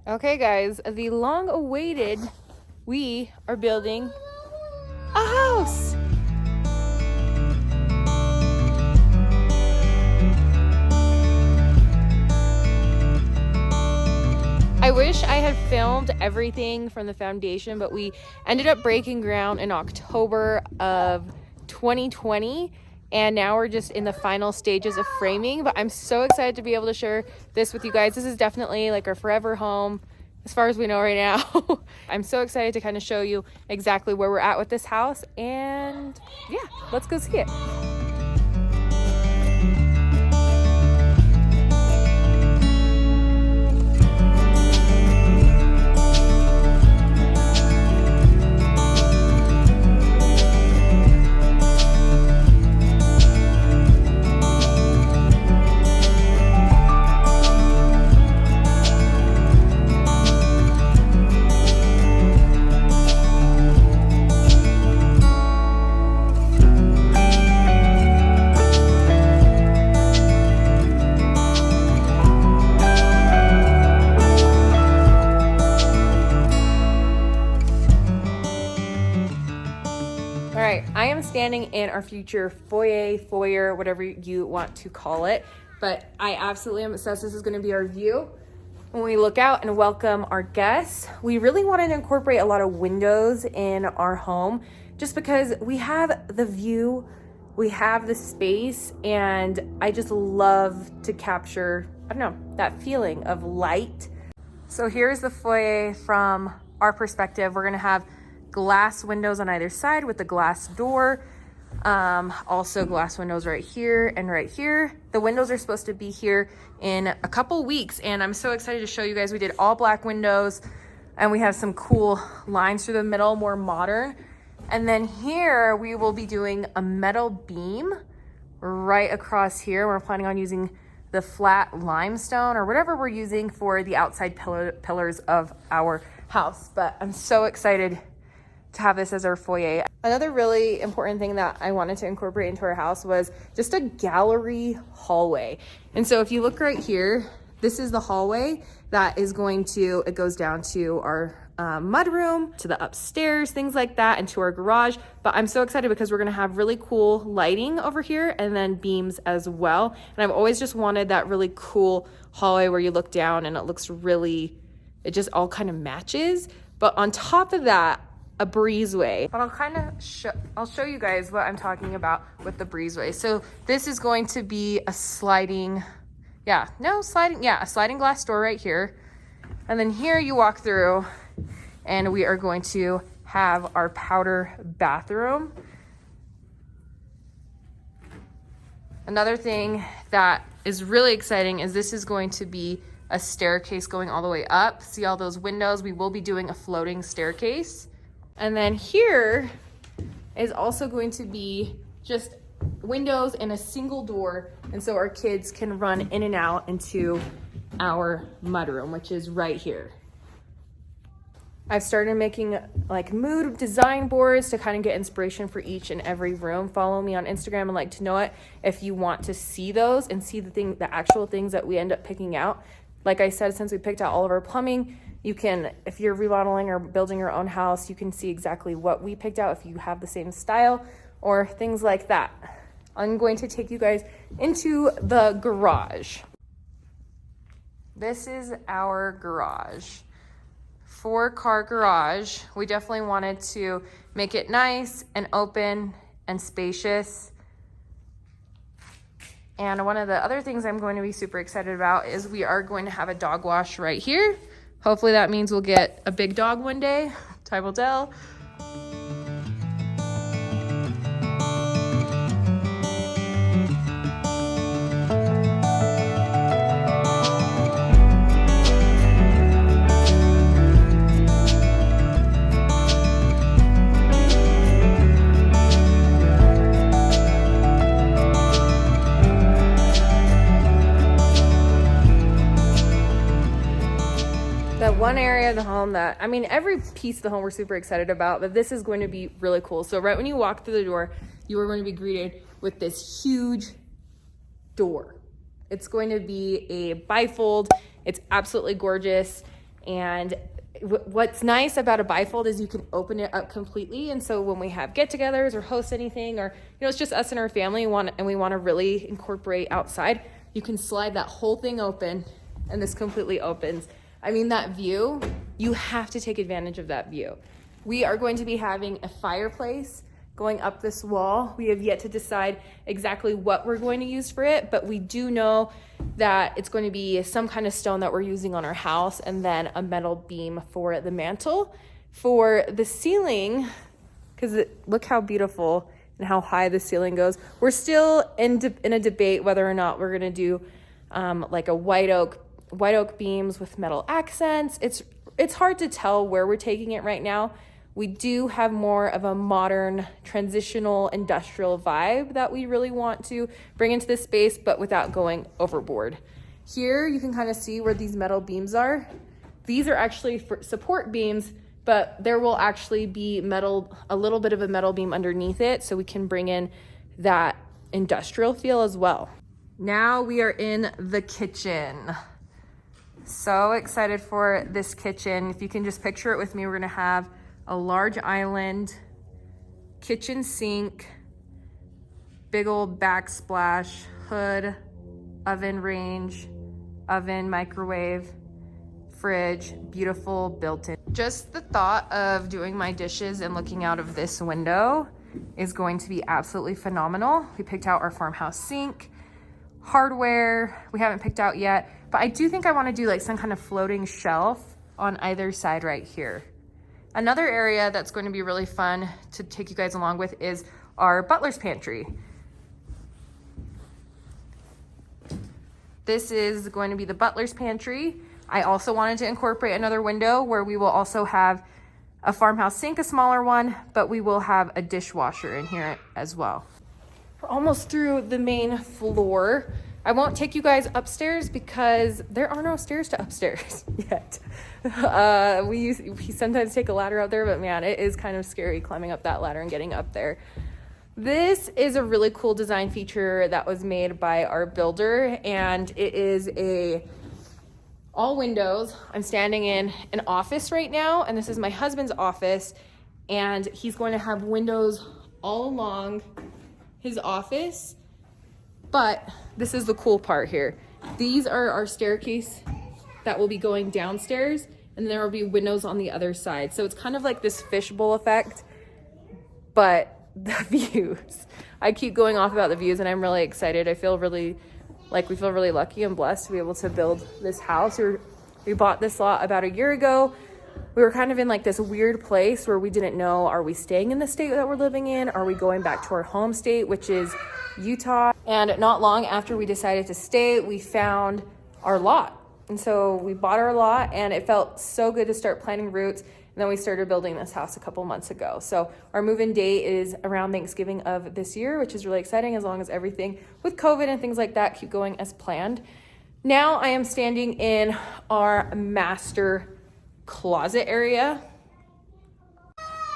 Okay, guys, the long-awaited, we are building a house. I wish I had filmed everything from the foundation, but we ended up breaking ground in October of 2020. And now we're just in the final stages of framing, but I'm so excited to be able to share this with you guys. This is definitely like our forever home as far as we know right now. I'm so excited to kind of show you exactly where we're at with this house, and yeah, let's go see it. All right, I am standing in our future foyer, whatever you want to call it, but I absolutely am obsessed. This is going to be our view when we look out and welcome our guests. We really wanted to incorporate a lot of windows in our home just because we have the view, we have the space, and I just love to capture, I don't know, that feeling of light. So here's the foyer from our perspective. We're going to have glass windows on either side with the glass door. Also glass windows right here and right here. The windows are supposed to be here in a couple weeks, and I'm so excited to show you guys. We did all black windows, and we have some cool lines through the middle, more modern. And then here we will be doing a metal beam right across here. We're planning on using the flat limestone or whatever we're using for the outside pillars of our house. But I'm so excited to have this as our foyer. Another really important thing that I wanted to incorporate into our house was just a gallery hallway. And so if you look right here, this is the hallway that is it goes down to our mudroom, to the upstairs, things like that, and to our garage. But I'm so excited because we're gonna have really cool lighting over here and then beams as well. And I've always just wanted that really cool hallway where you look down and it just all kind of matches. But on top of that, a breezeway. But I'll show you guys what I'm talking about with the breezeway. So this is going to be a sliding glass door right here. And then here you walk through and we are going to have our powder bathroom. Another thing that is really exciting is this is going to be a staircase going all the way up. See all those windows? We will be doing a floating staircase. And then here is also going to be just windows and a single door. And so our kids can run in and out into our mudroom, which is right here. I've started making like mood design boards to kind of get inspiration for each and every room. Follow me on Instagram and Like to Know It if you want to see those and see the actual things that we end up picking out. Like I said, since we picked out all of our plumbing, you can, if you're remodeling or building your own house, you can see exactly what we picked out if you have the same style or things like that. I'm going to take you guys into the garage. This is our garage. 4-car garage. We definitely wanted to make it nice and open and spacious. And one of the other things I'm going to be super excited about is we are going to have a dog wash right here. Hopefully that means we'll get a big dog one day. Time will tell. That one area of the home that, every piece of the home we're super excited about, but this is going to be really cool. So right when you walk through the door, you are going to be greeted with this huge door. It's going to be a bifold. It's absolutely gorgeous. And what's nice about a bifold is you can open it up completely. And so when we have get-togethers or host anything, or it's just us and our family and we want to really incorporate outside, you can slide that whole thing open and this completely opens. I mean, that view, you have to take advantage of that view. We are going to be having a fireplace going up this wall. We have yet to decide exactly what we're going to use for it, but we do know that it's going to be some kind of stone that we're using on our house, and then a metal beam for the mantle. For the ceiling, because look how beautiful and how high the ceiling goes. We're still in a debate whether or not we're gonna do like a white oak beams with metal accents. It's hard to tell where we're taking it right now. We do have more of a modern, transitional, industrial vibe that we really want to bring into this space, but without going overboard. Here, you can kind of see where these metal beams are. These are actually for support beams, but there will actually be a little bit of a metal beam underneath it, so we can bring in that industrial feel as well. Now we are in the kitchen. So excited for this kitchen. If you can just picture it with me, we're gonna have a large island, kitchen sink, big old backsplash, hood, oven range, oven, microwave, fridge, beautiful built-in. Just the thought of doing my dishes and looking out of this window is going to be absolutely phenomenal. We picked out our farmhouse sink, hardware we haven't picked out yet, but I do think I want to do like some kind of floating shelf on either side right here. Another area that's going to be really fun to take you guys along with is our butler's pantry. This is going to be the butler's pantry. I also wanted to incorporate another window where we will also have a farmhouse sink, a smaller one, but we will have a dishwasher in here as well. We're almost through the main floor. I won't take you guys upstairs because there are no stairs to upstairs yet. We sometimes take a ladder up there, but man, it is kind of scary climbing up that ladder and getting up there. This is a really cool design feature that was made by our builder, and it is all windows. I'm standing in an office right now, and this is my husband's office, and he's going to have windows all along his office. But this is the cool part here. These are our staircase that will be going downstairs, and there will be windows on the other side. So it's kind of like this fishbowl effect, but the views. I keep going off about the views, and I'm really excited. I feel really like we feel really lucky and blessed to be able to build this house. We bought this lot about a year ago. We were kind of in like this weird place where we didn't know, are we staying in the state that we're living in? Are we going back to our home state, which is Utah? And not long after we decided to stay, we found our lot. And so we bought our lot, and it felt so good to start planting roots. And then we started building this house a couple months ago. So our move-in date is around Thanksgiving of this year, which is really exciting as long as everything with COVID and things like that keep going as planned. Now I am standing in our master closet area.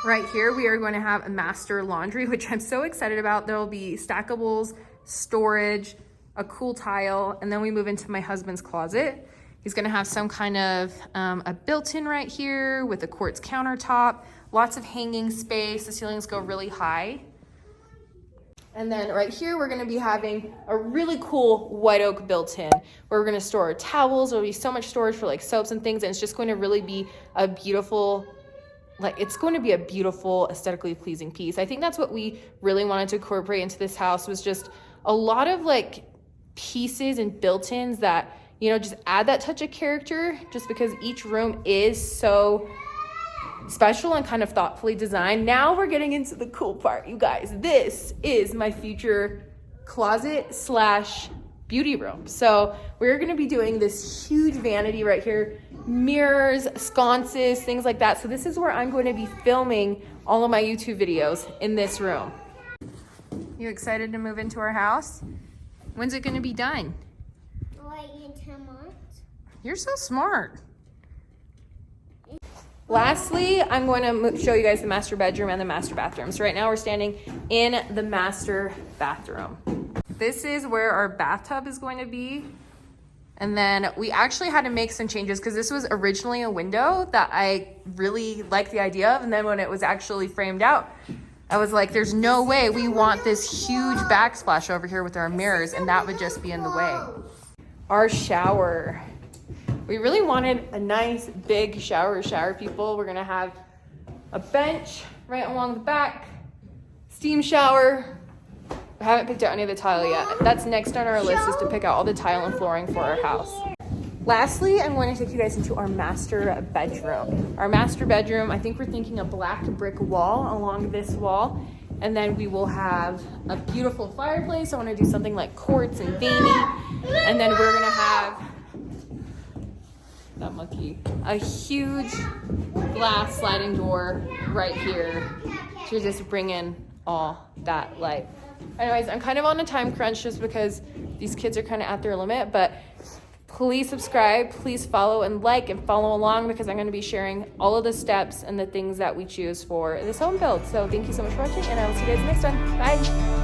Right here, we are going to have a master laundry, which I'm so excited about. There will be stackables, storage, a cool tile, and then we move into my husband's closet. He's going to have some kind of a built-in right here with a quartz countertop, lots of hanging space. The ceilings go really high. And then right here, we're going to be having a really cool white oak built-in where we're going to store our towels. There'll be so much storage for like soaps and things, and it's just going to really be a beautiful, it's going to be a beautiful, aesthetically pleasing piece. I think that's what we really wanted to incorporate into this house, was just a lot of like pieces and built-ins that, just add that touch of character, just because each room is so special and kind of thoughtfully designed. Now we're getting into the cool part, you guys. This is my future closet / beauty room. So we're going to be doing this huge vanity right here, mirrors, sconces, things like that. So this is where I'm going to be filming all of my YouTube videos, in this room. You excited to move into our house? When's it going to be done? Like in 10 months. You're so smart. Lastly, I'm going to show you guys the master bedroom and the master bathroom. So right now we're standing in the master bathroom. This is where our bathtub is going to be. And then we actually had to make some changes because this was originally a window that I really liked the idea of. And then when it was actually framed out, I was like, there's no way we want this huge backsplash over here with our mirrors, and that would just be in the way. Our shower. We really wanted a nice big shower people. We're gonna have a bench right along the back, steam shower. I haven't picked out any of the tile yet. That's next on our list, is to pick out all the tile and flooring for our house. Lastly, I'm going to take you guys into our master bedroom. Our master bedroom, I think we're thinking a black brick wall along this wall. And then we will have a beautiful fireplace. I want to do something like quartz and vanity. And then we're gonna have, that monkey, a huge glass sliding door right here to just bring in all that light. Anyways, I'm kind of on a time crunch just because these kids are kind of at their limit, but please subscribe, please follow and like and follow along, because I'm going to be sharing all of the steps and the things that we choose for this home build. So thank you so much for watching, and I will see you guys next time. Bye.